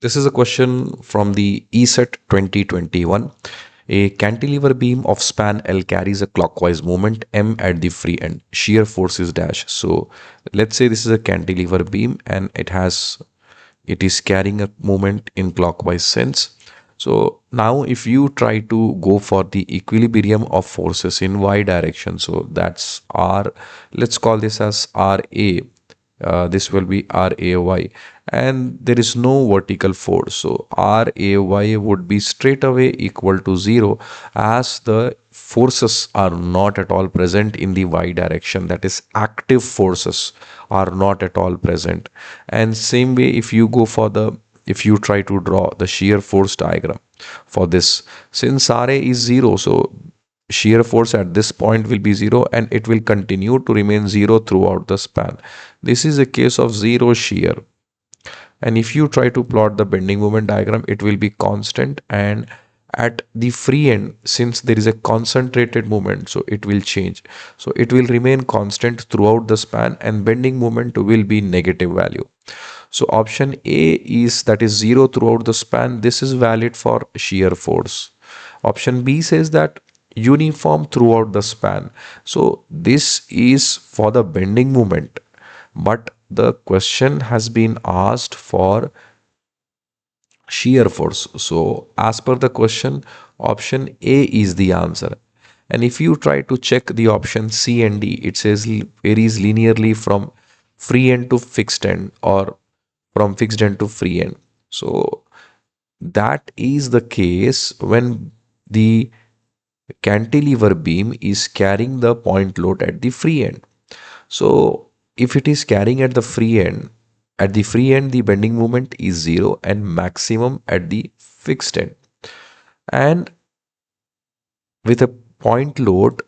This is a question from the ECET 2021. A cantilever beam of span L carries a clockwise moment M at the free end. Shear force is dash. So let's say this is a cantilever beam and it is carrying a moment in clockwise sense. So now if you try to go for the equilibrium of forces in y direction, so that's r, let's call this as ra, this will be ray, and there is no vertical force, so ray would be straight away equal to 0, as the forces are not at all present in the y direction, that is active forces are not at all present. And same way, if you try to draw the shear force diagram for this, since ra is 0, so shear force at this point will be 0 and it will continue to remain 0 throughout the span. This is a case of zero shear. And if you try to plot the bending moment diagram, it will be constant, and at the free end, since there is a concentrated moment, so it will change, so it will remain constant throughout the span and bending moment will be negative value. So option A is, that is 0 throughout the span, this is valid for shear force. Option B says that uniform throughout the span, so this is for the bending moment, but the question has been asked for shear force. So as per the question, option A is the answer. And if you try to check the option C and D, it says varies linearly from free end to fixed end, or from fixed end to free end. So that is the case when the cantilever beam is carrying the point load at the free end. So if it is carrying at the free end, the bending moment is 0 and maximum at the fixed end. And with a point load,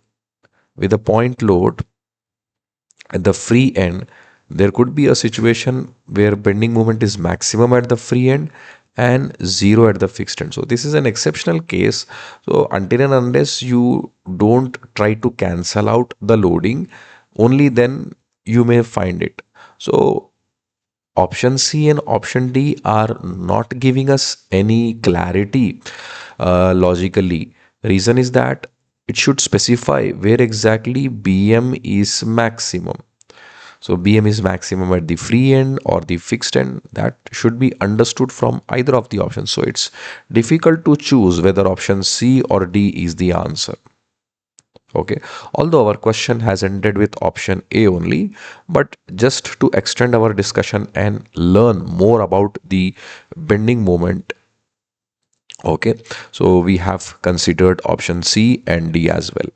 with a point load at the free end, there could be a situation where bending moment is maximum at the free end and 0 at the fixed end. So this is an exceptional case. So until and unless you don't try to cancel out the loading, only then you may find it. So option C and option D are not giving us any clarity logically. Reason is that it should specify where exactly BM is maximum. So BM is maximum at the free end or the fixed end. That should be understood from either of the options. So it's difficult to choose whether option C or D is the answer. Okay, although our question has ended with option A only, but just to extend our discussion and learn more about the bending moment. Okay, so we have considered option C and D as well.